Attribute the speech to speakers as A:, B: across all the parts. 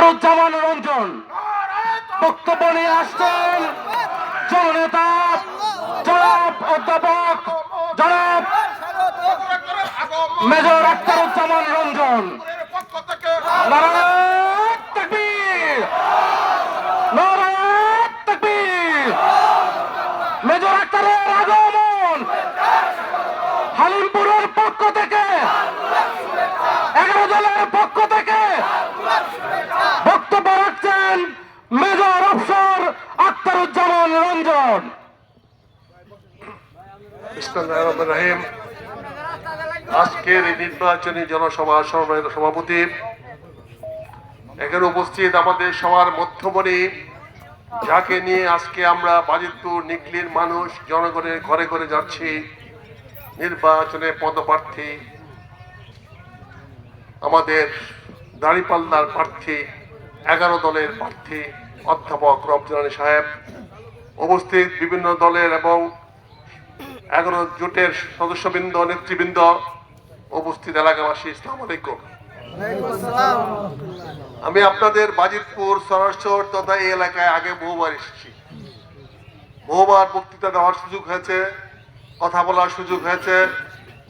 A: আখতারুজ্জামান রঞ্জন বক্তব্য নিয়ে আসছেন জননেতা জনাব অধ্যাপক জনাব মেজর আখতারুজ্জামান রঞ্জন। নারায়ে তাকবীর, নারায়ে তাকবীর। মেজর আখতারের আগমন হালিমপুরের পক্ষ থেকে 11 দলের পক্ষ থেকে বক্তব্য রাখছেন মেজর অফিসার আখতারুজ্জামান রঞ্জন।
B: বিসমিল্লাহির রহমানির রহিম। আজকের এই নির্বাচনী জনসভার সভাপতি, এখানে উপস্থিত আমাদের সবার মধ্যমণি, যাকে নিয়ে আজকে আমরা বাজিতপুর নিকলির মানুষ জনগণের ঘরে ঘরে যাচ্ছি, নির্বাচনে পদপ্রার্থী আমাদের দাঁড়িপাল্লার প্রার্থী 11 দলের প্রার্থী অধ্যাপক রফজান আলী সাহেব, উপস্থিত বিভিন্ন দলের এবং 11 জোটের সদস্যবৃন্দ, নেতৃবৃন্দ, উপস্থিত এলাকাবাসী, আসসালামু আলাইকুম। আমি আপনাদের বাজিতপুর সরাসর তথা এই এলাকায় আগে বহুবার এসেছি, বহুবার বক্তৃতা দেওয়ার সুযোগ হয়েছে, কথা বলার সুযোগ হয়েছে।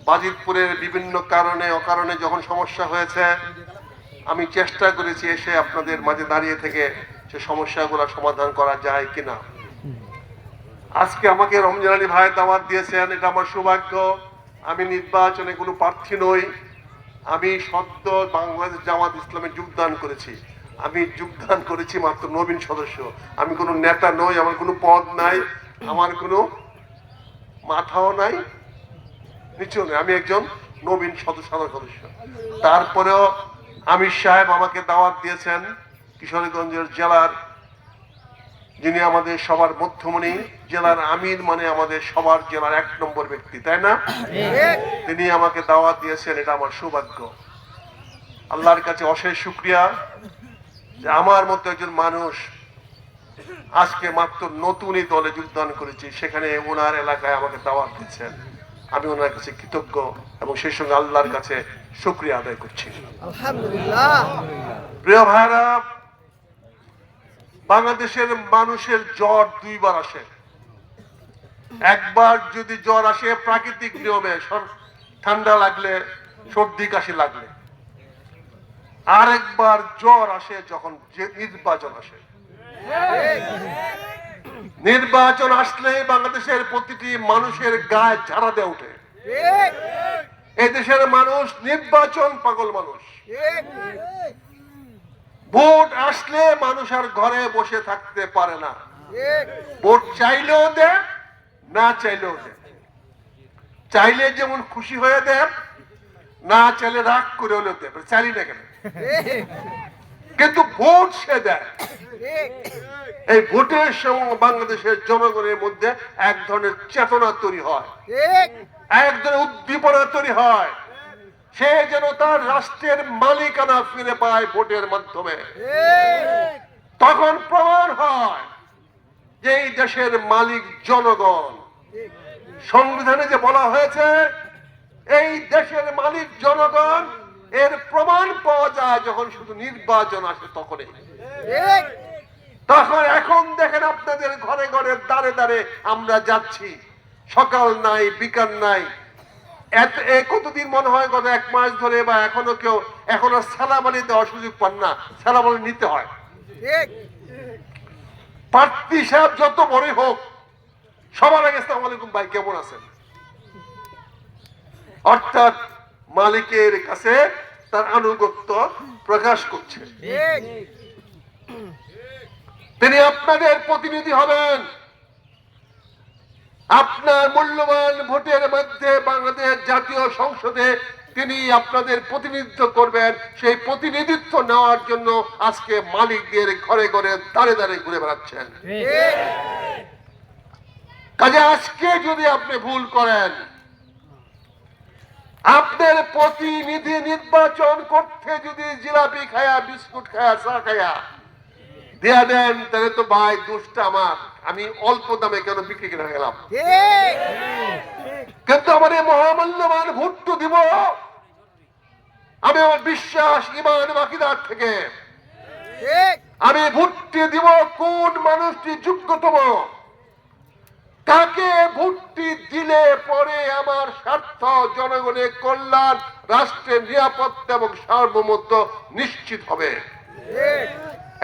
B: বাজিতপুরের বিভিন্ন কারণে অকারণে যখন সমস্যা হয়েছে, আমি চেষ্টা করেছি এসে আপনাদের মাঝে দাঁড়িয়ে থেকে সে সমস্যাগুলো সমাধান করা যায় কিনা। আজকে আমাকে রমজান আলী ভাই দাওয়াত দিয়েছেন, এটা আমার সৌভাগ্য। আমি নির্বাচনে কোনো প্রার্থী নই, আমি সদ্য বাংলাদেশ জামাত ইসলামে যোগদান করেছি। আমি যোগদান করেছি মাত্র নবীন সদস্য, আমি কোনো নেতা নই, আমার কোনো পদ নাই, আমার কোনো মাথাও নাই, নিচেও নেই, আমি একজন নবীন সদস্য। তারপরেও আমির সাহেব আমাকে দাওয়াত দিয়েছেন, কিশোরগঞ্জের জেলার যিনি আমাদের সবার মধ্যমণি, জেলার আমির মানে আমাদের সবার জেলার 1 নম্বর ব্যক্তি, তাই না? তিনি আমাকে দাওয়াত দিয়েছেন, এটা আমার সৌভাগ্য। আল্লাহর কাছে অশেষ শুকরিয়া যে আমার মতো একজন মানুষ আজকে মাত্র নতুনই দলে যোগদান করেছি, সেখানে ওনার এলাকায় আমাকে দাওয়াত দিচ্ছেন। আমি ওনার কাছে কৃতজ্ঞ এবং সেই সঙ্গে আল্লাহর কাছে শুকরিয়া আদায় করছি। আলহামদুলিল্লাহ। প্রিয় ভাইরা, বাংলাদেশের মানুষের জ্বর 2 বার আসে। একবার যদি জ্বর আসে প্রাকৃতিক নিয়মে, ঠান্ডা লাগলে, সর্দি কাশি লাগলে। আরেকবার জ্বর আসে যখন নির্বাচন আসে। নির্বাচন আসলে বাংলাদেশের প্রতিটি মানুষের গায়ে ঝাড়া দিয়ে ওঠে। এই দেশের মানুষ নির্বাচন পাগল মানুষ। ভোট আসলে মানুষ আর ঘরে বসে থাকতে পারে না। ভোট চাইলেও দেয়, না চাইলেও দেয়। চাইলে যেমন খুশি হয়ে দেয়, না চাইলে রাগ করে হলেও দেয়, চাইলি না কেন, কিন্তু ভোট সে দেয়। এই ভোটের সময় বাংলাদেশের জনগণের মধ্যে এক ধরনের চেতনা তৈরি হয়, এক ধরনের উদ্দীপনা তৈরি হয়। সে যেন তার রাষ্ট্রের মালিকানা ফিরে পায় ভোটের মাধ্যমে। তখন প্রমাণ হয় যে এই দেশের মালিক জনগণ। সংবিধানে যে বলা হয়েছে এই দেশের মালিক জনগণ, এর প্রমাণ পাওয়া যায় যখন শুধু নির্বাচন আসে তখনই। তখন এখন দেখেন আপনাদের ঘরে ঘরে দাঁড়ে দাঁড়ে আমরা যাচ্ছি, সকাল নাই বিকাল নাই। কতদিন মনে হয় গত 1 মাস ধরে বা এখনো সালাম আলী দেওয়ার সুযোগ পান না, সালাম আলী নিতে হয়। প্রার্থী সাহেব যত বড়ই হোক, সবার আগে আসসালামু আলাইকুম ভাই, কেমন আছেন? অর্থাৎ মালিকের কাছে তার আনুগত্য প্রকাশ করছে। তিনি আপনাদের প্রতিনিধি হবেন। আপনার মূল্যবান ভোটের মধ্যে বাংলাদেশ জাতীয় সংসদে তিনি আপনাদের প্রতিনিধিত্ব করবেন। সেই প্রতিনিধিত্ব নেওয়ার জন্য আজকে মালিকদের ঘরে ঘরে দাঁড়ে দাঁড়ে ঘুরে বেড়াচ্ছেন। কাজে আজকে যদি আপনি ভুল করেন, আপনার প্রতিনিধি নির্বাচন করতে যদি জিলাপি খায়া, বিস্কুট খায়া, চা খায়া দেয়া দেন, তাহলে তো ভাই দোষটা আমার, আমি অল্প দামে কেন বিক্রি করে গেলাম। কিন্তু আমার এই মহামূল্যবান ভোট তো দিব আমি আমার বিশ্বাস, ইমান, আকিদার থেকে আমি ভোটটি দিব কোন মানুষটি যোগ্যতম, কাকে ভোটটি দিলে পরে আমার স্বার্থ, জনগণের কল্যাণ, রাষ্ট্রের নিরাপত্তা এবং সার্বভৌমত্ব নিশ্চিত হবে।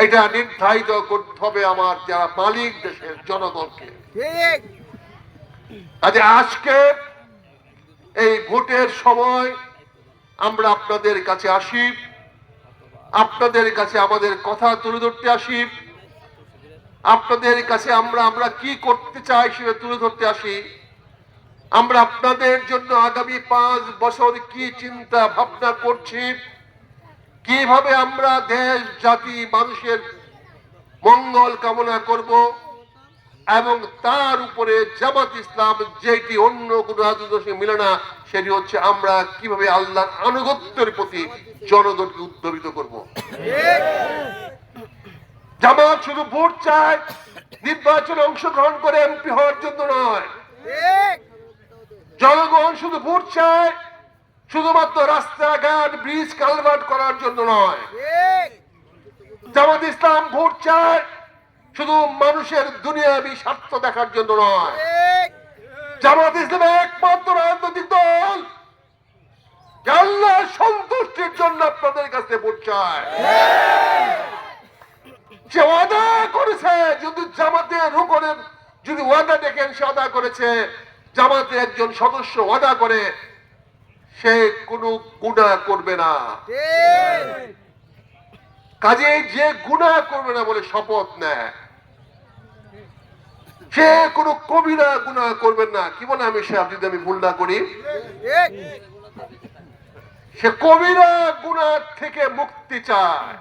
B: এটা নির্ধারিত করতে হবে আমার যারা মালিক দেশের জনগণকে। আজকে এই ভোটের সময় আমরা আপনাদের কাছে আসি, আপনাদের কাছে আমাদের কথা তুলে ধরতে আসি, আপনাদের কাছে আমরা কি করতে চাই সেটা তুলে ধরতে আসি। আমরা আপনাদের জন্য আগামী 5 বছর কি চিন্তা ভাবনা করছি, কিভাবে আমরা দেশ জাতি মানুষের মঙ্গল কামনা করব, এবং তার উপরে জামাত ইসলাম যেটি অন্য কোন রাজনৈতিক দলের মিলে না, সেটি হচ্ছে আমরা কিভাবে আল্লাহর আনুগত্যের প্রতি জনগণকে উদ্যোগিত করব। জামাত শুধু ভোট চায় নির্বাচনে অংশগ্রহণ করে এমপি হওয়ার জন্য নয়, জনগণ শুধু ভোট চায় শুধুমাত্র রাস্তাঘাট, ব্রিজ, কালভার্ট করার জন্য নয়। জামাত ইসলাম ভোট চায় শুধু মানুষের দুনিয়াবি স্বার্থ দেখার জন্য নয়। জামাত ইসলাম একমাত্র রাজনৈতিক দল আল্লাহর সন্তুষ্টির জন্য আপনাদের কাছে ভোট চায়। সে ওয়াদা করেছে, যদি জামাতের রুকনের যদি ওয়াদা দেখেন সে ওয়াদা করেছে, জামাতের একজন সদস্য ওয়াদা করে সে কোনো গুনাহ করবে না। কাজে যে গুনাহ করবে না বলে শপথ নেয়, সে কোনো কবিরা গুনাহ করবেন না। কি বলে আমি সাহেব, যদি আমি ভুল না করি, সে কবিরা গুনাহ থেকে মুক্তি চায়।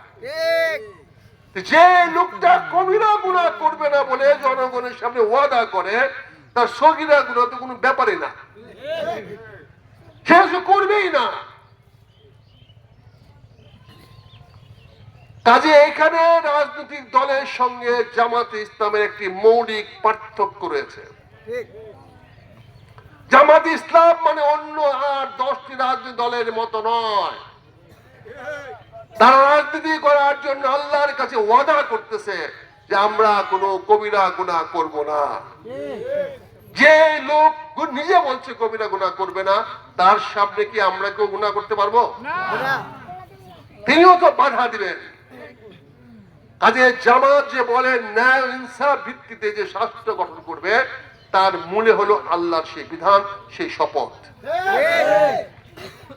B: যে লোকটা কবিরা গুনাহ করবে না বলে জনগণের সামনে ওয়াদা করে, তার সগীরা গুনাহ তো কোনো ব্যাপারই না, সে করবেই না। কাজে এখানে রাজনৈতিক দলের সঙ্গে জামাতে ইসলামের একটি মৌলিক পার্থক্য রয়েছে। জামাতে ইসলাম মানে অন্য আর 10টি রাজনৈতিক দলের মতো নয়। তারা রাজনীতি করার জন্য আল্লাহর কাছে ওয়াদা করতেছে যে আমরা কোনো কবিরা গুনাহ করব না। যে লোক নিজে বলছে কবিরা গুনাহ করবে না, তার সামনে কি আমরা কেউ গুনাহ করতে পারবো? তিনিও তো বাধা দিবেন। কাজে জামাত যে বলেন ন্যায় ইনসাফ ভিত্তিতে যে রাষ্ট্র গঠন করবে, তার মূলে হলো আল্লাহর সেই বিধান, সেই শপথ।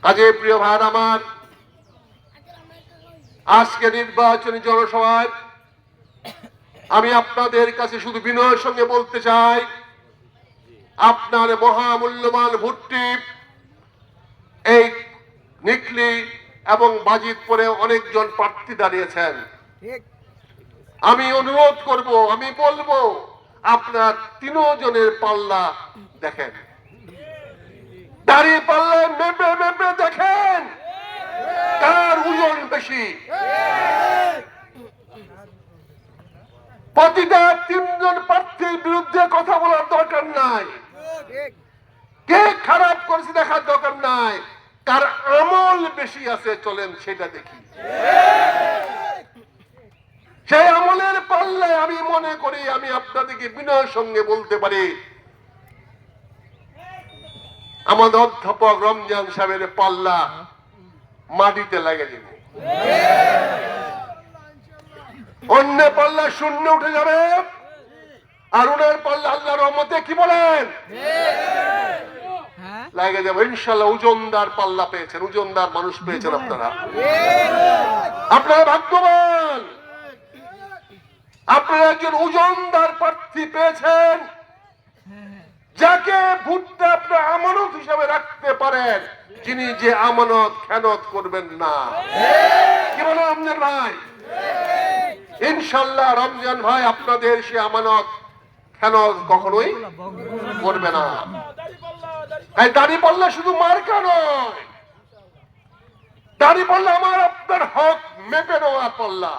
B: কাজে প্রিয় ভাই আমার, আজকে নির্বাচনী জনসভায় আমি আপনাদের কাছে শুধু বিনয়ের সঙ্গে বলতে চাই, আপনার মহামূল্যবান ভোটটি এই নিকলি এবং বাজিতপুরে অনেকজন প্রার্থী দাঁড়িয়েছেন। আমি অনুরোধ করব, আমি বলবো আপনার 3 জনের পাল্লা দেখেন, দাঁড়িয়ে পাল্লা মেপে মেপে দেখেন কার ওজন বেশি। প্রতিটা 3 জন প্রার্থীর বিরুদ্ধে কথা বলার দরকার নাই, কে খারাপ করেছে দেখার দরকার নাই, কার আমল বেশি আছে চলেন সেটা দেখি। সেই আমলের পাল্লায় আমি মনে করি, আমি আপনাদেরকে বিনয়ের সঙ্গে বলতে পারি, আমাদের অধ্যাপক রমজান সাহেবের পাল্লা মাটিতে লাগে যাবে, অন্য পাল্লা শূন্য উঠে যাবে, আর ওনার পাল্লা আল্লাহর রহমতে কি বলেন লাগে যাবে ইনশাআল্লাহ। ওজনদার পাল্লা পেয়েছেন, ওজনদার মানুষ পেয়েছেন আপনারা, আপনারা ভাগ্যবান। আপনারা একজন ওজনদার প্রার্থী পেয়েছেন, যাকে ভোটটা আপনার আমানত হিসাবে রাখতে পারেন, যিনি যে আমানত খেয়ানত করবেন না। কি বলেন রমজান ভাই? ইনশাআল্লাহ রমজান ভাই আপনাদের সে আমানত খেয়ানত কখনোই করবে না। তাই দাঁড়িপাল্লা শুধু মার্কা নয়, দাঁড়িপাল্লা আমার আপনার হক মেপে নেওয়া পাল্লা।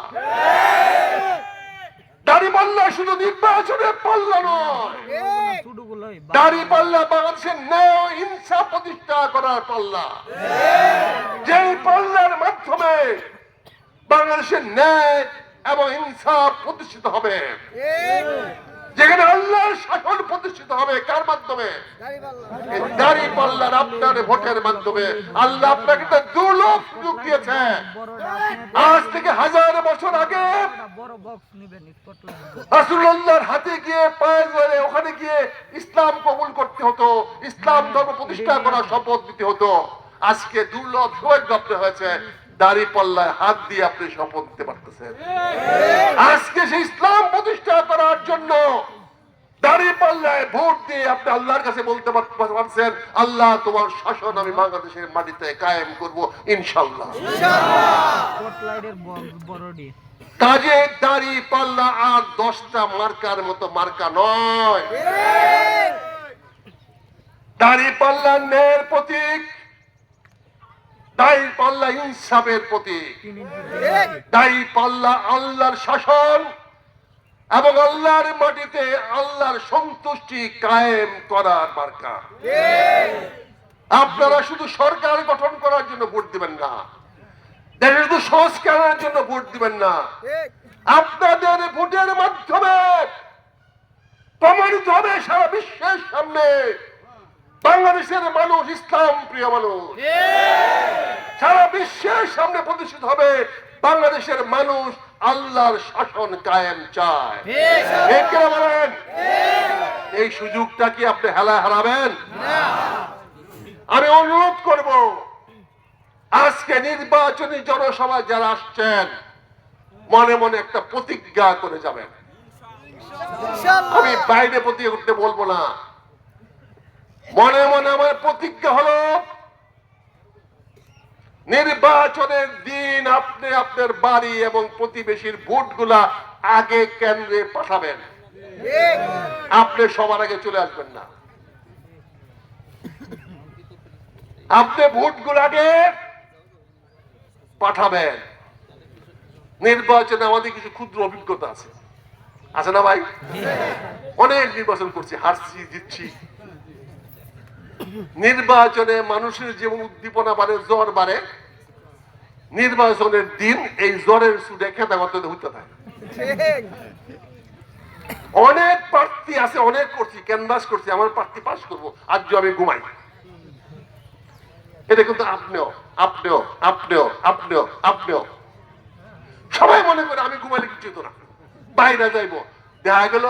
B: দাঁড়িপাল্লা শুধু নির্বাচনের পাল্লা নয়, দাঁড়িপাল্লা বাংলাদেশের ন্যায় ইনসাফ প্রতিষ্ঠা করার পাল্লা। যে পাল্লার মাধ্যমে বাংলাদেশের ন্যায় এবং ইনসাফ প্রতিষ্ঠিত হবে, যেখানে আল্লাহর শাসন প্রতিষ্ঠিত হবে। কার মাধ্যমে? এই দাঁড়িপাল্লার আপনার ভোটের মাধ্যমে। আল্লাহ আপনাকে একটা দুর্লভ সুযোগ দিয়েছে। আজ থেকে 1000 বছর আগে রাসূলুল্লাহর হাতে গিয়ে পায়ে ধরে ওখানে গিয়ে ইসলাম কবুল করতে হতো, ইসলাম ধর্ম প্রতিষ্ঠা করার শপথ দিতে হতো। আজকে দুর্লভ সৌভাগ্য আপনার হয়েছে, দাঁড়িপাল্লায় হাত দিয়ে আপনি শপথ দিতে পারতেছেন। আজকে সেই ইসলাম প্রতিষ্ঠা করার জন্য দাঁড়িপাল্লায় ভোট দিয়ে আপনি আল্লাহর কাছে বলতে পারছেন, আল্লাহ তোমার শাসন আমি বাংলাদেশের মাটিতে কায়েম করব ইনশাআল্লাহ। কাজে দাঁড়িপাল্লা আর 10টা মার্কার মতো মার্কা নয়। দাঁড়িপাল্লা ন্যায়ের প্রতীক, দাঁড়িপাল্লা ইনসাফের প্রতীক, দাঁড়িপাল্লা আল্লাহর শাসন এবং আল্লাহর মাটিতে আল্লাহর সন্তুষ্টি কায়েম করার মার্কা। আপনারা শুধু সরকার গঠন করার জন্য ভোট দিবেন না, দেশে শুধু সংস্কারের জন্য ভোট দিবেন না। আপনাদের ভোটের মাধ্যমে প্রমাণিত হবে সারা বিশ্বের সামনে বাংলাদেশের মানুষ ইসলাম প্রিয় মানুষ। সারা বিশ্বের সামনে প্রতিষ্ঠিত হবে বাংলাদেশের মানুষ আল্লাহর শাসন কায়েম চায়। বলেন, এই সুযোগটা কি আপনি হেলায় হারাবেন? আমি অনুরোধ করব, আজকে নির্বাচনী জনসভায় যারা আসছেন মনে মনে একটা প্রতিজ্ঞা করে যাবেন। আমি বাইরে প্রতিজ্ঞা করতে বলবো না, মনে মনে আমার প্রতিজ্ঞা হলো নির্বাচনের দিন আপনি আপনার বাড়ি এবং প্রতিবেশীর ভোটগুলা আগে কেন্দ্রে পাঠাবেন। আপনি সবার আগে চলে আসবেন না, আপনি ভোটগুলো আগে পাঠাবেন। নির্বাচনে আমাদের কিছু ক্ষুদ্র অভিজ্ঞতা আছে, আছে না ভাই? অনেক নির্বাচন করছি, হারছি, জিতছি। নির্বাচনে মানুষের যেমন উদ্দীপনা বাড়ে, জ্বর বাড়ে, নির্বাচনের দিন এই জ্বরের সুদে খেতা করতে হইতে থাকে। অনেক প্রার্থী আছে, অনেক করছি, ক্যানভাস করছি, আমার প্রার্থী পাস করবো, আজ আমি ঘুমাই। এটা কিন্তু আপনিও আপনিও আপনিও আপনিও আপনিও সবাই মনে করে আমি ঘুমাইলে কিছু হতো না, বাইরে যাইবো, দেখা গেল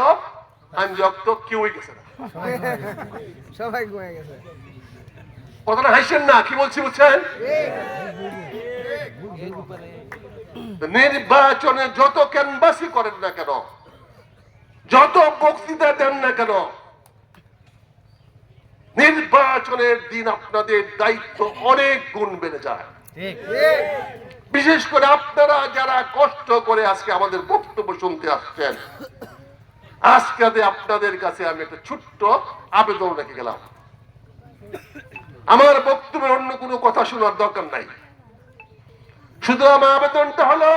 B: আমি যত কেউই গেছে না,
C: সবাই ঘুমিয়ে গেছে।
B: কথাটা হাসেন না, কি বলছি বুঝছেন? নির্বাচনে যত ক্যানভাসি করেন না কেন, যত বক্তৃতা দেন না কেন, নির্বাচনের দিন আপনাদের দায়িত্ব অনেক গুণ বেড়ে যায়। বিশেষ করে আপনারা যারা কষ্ট করে আজকে আমাদের বক্তব্য শুনতে আসছেন, আজকে আপনাদের কাছে আমি একটা ছোট্ট আবেদন রেখে গেলাম। আমার বক্তব্যের অন্য কোনো কথা শোনার দরকার নাই, শুধু আমার আবেদনটা হলো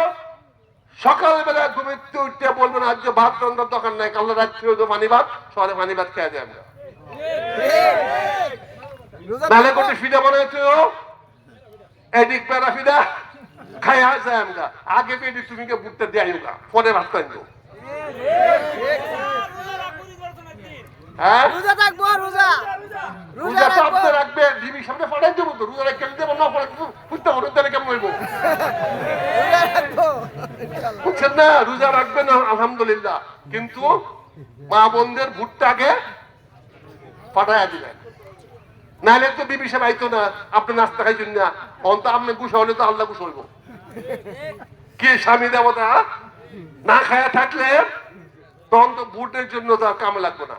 B: সকালবেলা ঘুমিতে উঠতে বলবেন আজ ভাত রান্নার দরকার নাই, কাল রাত্রে পানি ভাত, সকালে পানি ভাত খেয়ে যায়। আমরা নালে কোটি ফিদা বানাইতে এদিক বেড়া ফিদা খাই যায়। আমরা আগে পেয়ে তুমি কে বুঝতে দেয় পরে ভাত খাই। হ্যাঁ, রোজা থাকবো, রোজা রোজা তো আপনি রাখবেন, ডিবির সামনে পাঠাই দেবো তো, রোজা কেন দেবো না, বুঝতে পারো তাহলে কেমন হইব? বুঝছেন না, রোজা রাখবেন আলহামদুলিল্লাহ, কিন্তু মা বোনদের ভুট্টা আগে পাঠাইয়া দিবেন, নাহলে তো বিবি সাহেব আইতো না, আপনি নাস্তা খাইছেন না, অন্ত আপনি গুছা হলে তো আল্লাহ গুছ হইব। কি স্বামী দেবতা না খায়া থাকলে তখন তো ভোটের জন্য তো আর কামে লাগবে না,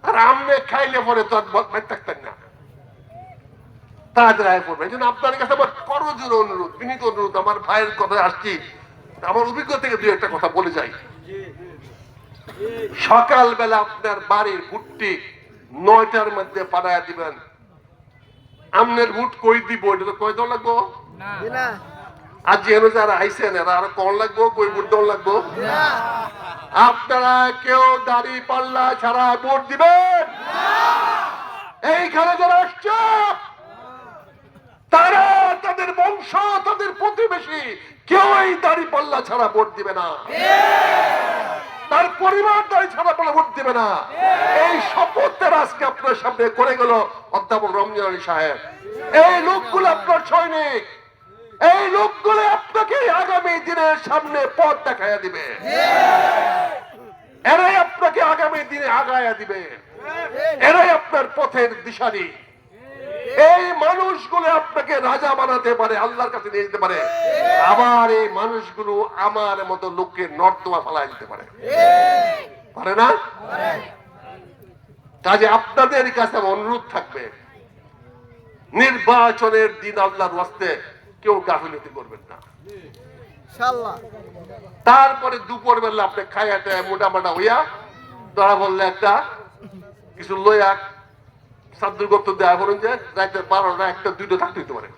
B: আর আমনে খাইলে পরে তো আর থাকতেন না, তাড়াতাড়ি পড়বে। এই জন্য আপনার কাছে আমার করজোর অনুরোধ, বিনীত অনুরোধ, আমার ভাইয়ের কথায় আসছি, আমার অভিজ্ঞতা থেকে দুই একটা কথা বলে যাই। সকালবেলা আপনার বাড়ির ভুট্টি 9টার মধ্যে পাঠাইয়া দিবেন। আমনের ভুট কই দিব, এটা তো কই দেওয়া লাগবো না, আর যেন যারা আইসেন এরা আরো কম লাগবো, কই ভোট দেওয়া লাগবো। আপনারা কেউ দাড়ি পাল্লা ছাড়া ভোট দিবেন। এইখানে যারা আসছে তারা, তাদের বংশ, তাদের প্রতিবেশী কেউই দাঁড়িপাল্লা ছাড়া ভোট দিবে না, তার পরিবার দাঁড়ি ছাড়া বলে ভোট দিবে না। এই শপথের আজকে আপনার সামনে করে গেল অধ্যাপক রমজান আলী সাহেব। এই লোকগুলো আপনার সৈনিক, এই লোকগুলো আপনাকে আগামী দিনের সামনে পথ দেখাইয়া দিবে, এরাই আপনাকে আগামী দিনে আগায়া দিবে, এরাই আপনার পথের দিশারি। এই মানুষগুলো আপনাকে রাজা বানাতে পারে, আল্লাহর কাছে নিয়ে যেতে পারে, আবার এই মানুষগুলো আমার মতো লোককে নর্দমা ফেলাই দিতে পারে, পারে না? কাজে আপনাদের কাছে অনুরোধ থাকবে, নির্বাচনের দিন আল্লাহর ওয়াস্তে কেউ গাফিলতি করবেন না।
C: ইনশাআল্লাহ।
B: তারপরে দুপুর বেলা আপনি খাইয়াতে মোটামোটা হইয়া ধরা বললে একটা কিছু লইয়া সাদ্দুর গপ্ত দেওয়া করুন যে রাইতে 12টা 1টা 2টা থাকতে হইতে পারে,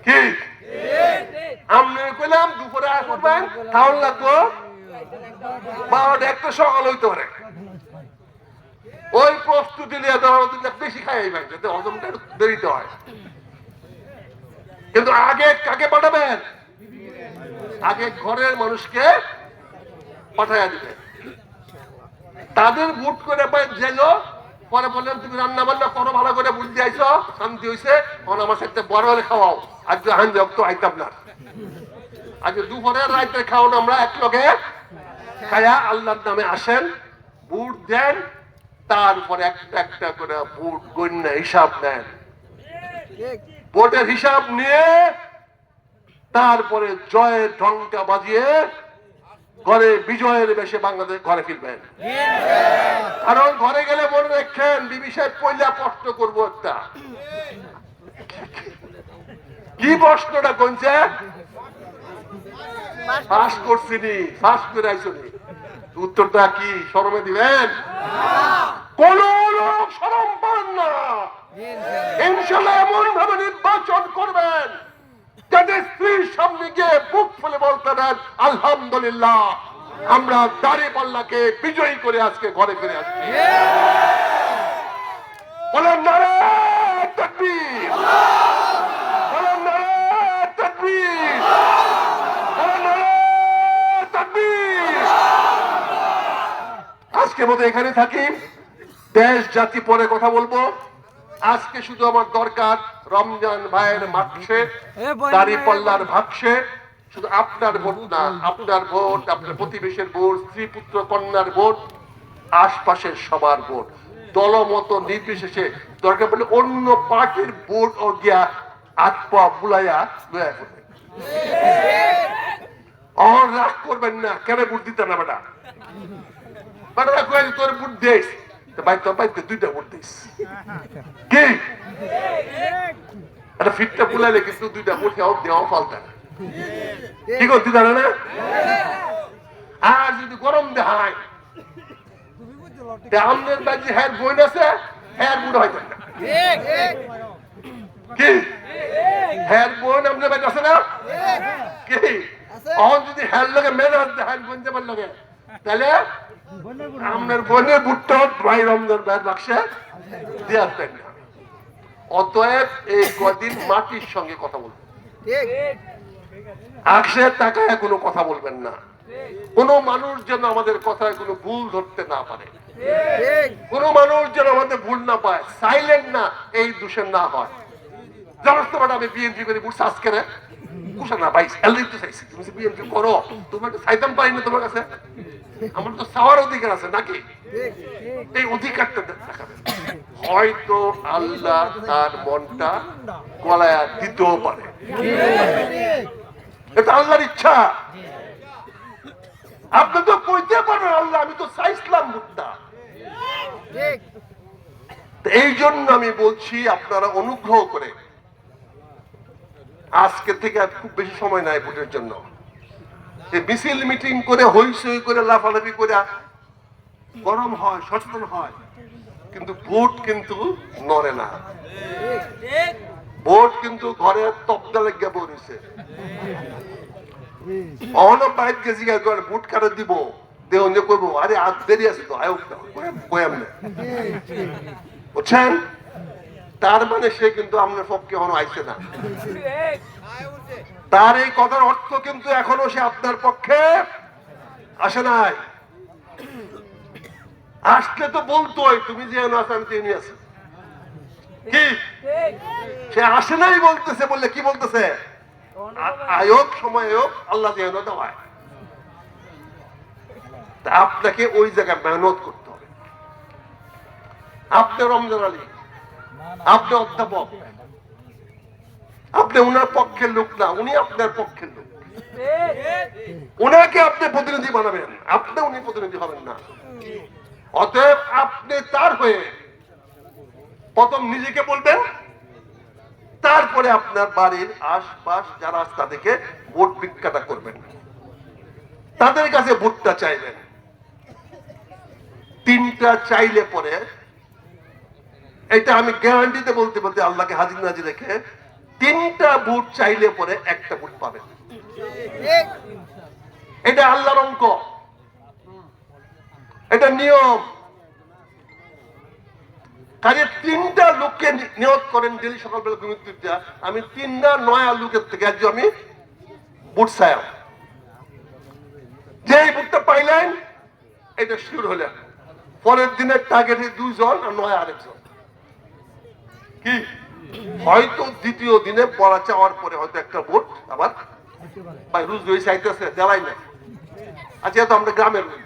B: কি আমি কইলাম দুপুরে আসবেন তাহলে লাগবো 12টা 1টা সকাল হইতে পারে। ওই প্রস্তুতি নিয়ে ধরো বেশি খাইবেন যাতে হজমটা দেরিতে হয়। কিন্তু আগে কাকে পাঠাবেন? আগে ঘরের মানুষকে পাঠাইয়া দিবেন, তাদের ভোট করে যেল, পরে বললেন তুমি রান্না বান্না করো, ভালো করে বুঝতে আইছো, শান্তি হয়েছে, আমার সাথে বড় হলে খাওয়াও, আজকে হান তো আইতাম না, আজকে দুপুরের রাইতে খাওয়ান আমরা এক লগে খায়া আল্লাহর নামে আসেন, ভোট দেন, তারপরে একটা একটা করে ভোট গণ্য হিসাব নেন, ভোটের হিসাব নিয়ে তারপরে জয়ের ঢঙ্কা বাজিয়ে ঘরে বিজয়ের বেশে বাংলাদেশ ঘরে ফিরবেন। কারণ ঘরে গেলে মনে রাখেন বিবি সাহেব পয়লা প্রশ্ন করবো একটা, কি প্রশ্নটা কোনছে? পাস করছিনি, পাস করে আইসনি, উত্তরটা কি শরমে দিবেন? কোন লোক শরম পান না। ইনশাআল্লাহ এমন ভাবে নির্বাচন করবেন যাদের স্ত্রীর সামনে গিয়ে বুক ফুলে বলতে দেন আলহামদুলিল্লাহ আমরা দাঁড়িপাল্লাকে বিজয়ী করে আজকে ঘরে ফিরে আসছি। বলেন নারায়ে তাকবীর, বলেন নারায়ে তাকবীর, বলেন নারায়ে তাকবীর। আজকে মতো এখানে থাকি, দেশ জাতি পরে কথা বলবো। আজকে শুধু আমার দরকার রমজান ভাইয়ের মাঠে দাঁড়িপাল্লার ভাগসে শুধু আপনার ভোট না, আপনার ভোট, আপনার প্রতিবেশীর ভোট, স্ত্রী পুত্র কন্যার ভোট, আশপাশের সবার ভোট, দলমত নির্বিশেষে দরকার পড়লে অন্য পার্টির ভোট ও গিয়া হাত পা বুলাইয়া লয়া করবেন। আর রাগ করবেন না, কেন ভোট দিতে না বেটা, বেটা কয়ে তোর ভোট দিস, ভাই তোর ভাই 2টা ভোট দিস, কি একটা ফিটটা বুলাইলে কিন্তু 2টা ভোট দেওয়া ফালতা, কি করতে জানে না? আর যদি গরম দেখায় আমাদের বাড়িতে হ্যার বই আছে, হ্যার বুড়ো হয়তো না, কি হ্যার বোন আমাদের বাড়িতে আছে না, কি এখন যদি হ্যার লগে মেরে হ্যার বোন যাবার লগে, তাহলে আপনার বোনের বুটটা ভাই রমজান ভাইয়ের বাক্সে দেওয়া না। অতএব এই কদিন মাটির সঙ্গে কথা বলবেন, আকাশের তাকায় কোনো কথা বলবেন না, কোন মানুষ যেন আমাদের কথায় কোনো ভুল ধরতে না পারে, কোন মানুষ যেন আমাদের ভুল না পায়, সাইলেন্ট না, এই দূষণ না হয়। জানাস তো আমি বিএনপি করে বুঝছি আজকে রে কুসা না ভাই এলদিন তো চাইছি, তুমি বিএনপি করো, তোমার চাইতাম পারি না তোমার কাছে, আমার তো চাওয়ার অধিকার আছে নাকি, এই অধিকারটা দেখাবেন। হয়তো আল্লাহ তার মনটা গলায়া দিতেও পারে, এটা আল্লাহর ইচ্ছা। আপনি তো কইতে পারেন আল্লাহ আমি তো চাইছিলাম ভোটটা, এই জন্য আমি বলছি আপনারা অনুগ্রহ করে আজকে থেকে আর খুব বেশি সময় নাই ভোটের জন্য, মিছিল মিটিং করে হইচই করে লাফালাফি করে গরম হয়, সচেতন হয়, কিন্তু ভোট কিন্তু নড়ে না, ভোট কিন্তু ঘরে তপ্তা লেগে পড়েছে। অহনো বাইক গেছি ভোট কাটে দিব দেহ করবো, আরে আজ দেরি আছে তো আয়োগ বুঝছেন, তার মানে সে কিন্তু আপনার পক্ষে এখনো আইছে না। তার এই কথার অর্থ কিন্তু এখনো সে আপনার পক্ষে আসে নাই। আসলে তো বলতোই তুমি যে আছো আমি তেমনি আছি। কি সে আসে নাই বলতেছে, বললে কি বলতেছে? আয়োগ সময় হোক আল্লাহ যেন দেওয়ায়। তা আপনাকে ওই জায়গায় মেহনত করতে হবে। আপনি রমজান আলী, আপনি অধ্যাপক, আপনি উনার পক্ষের লোক না, উনি আপনার পক্ষের লোক। ওনাকে আপনি প্রতিনিধি বানাবেন, আপনি উনি প্রতিনিধি হবেন না। অতএব আপনি তার হয়ে প্রথম নিজেকে বলবেন, তারপরে আপনার বাড়ির আশপাশ যারা আছে তাদেরকে ভোট ভিক্ষাটা করবেন, তাদের কাছে ভোটটা চাইবেন। তিনটা চাইলে পরে, এটা আমি গ্যারান্টিতে বলতে বলতে আল্লাহকে হাজির নাজির রেখে, তিনটা ভোট চাইলে পরে একটা ভোট পাবেন। এটা আল্লাহর অঙ্ক, এটা নিয়ম। কাজে তিনটা লোককে নিয়োগ করেন ডেলি সকালবেলা ঘুমিয়ে উঠতে, আমি তিনটা নয়া লোকের থেকে আজ আমি ভোট চাই। যে ভোটটা পাইলেন এটা শিওর হলেন, পরের দিনের টার্গেটে 2 জন আর নয় আরেকজন। কি হয়তো দ্বিতীয় দিনে পড়া চাওয়ার পরে হয়তো একটা ভোট আবার ভাই রুজ হয়ে চাইতেছে দেওয়াই না। আচ্ছা, তো আমরা গ্রামের লোক,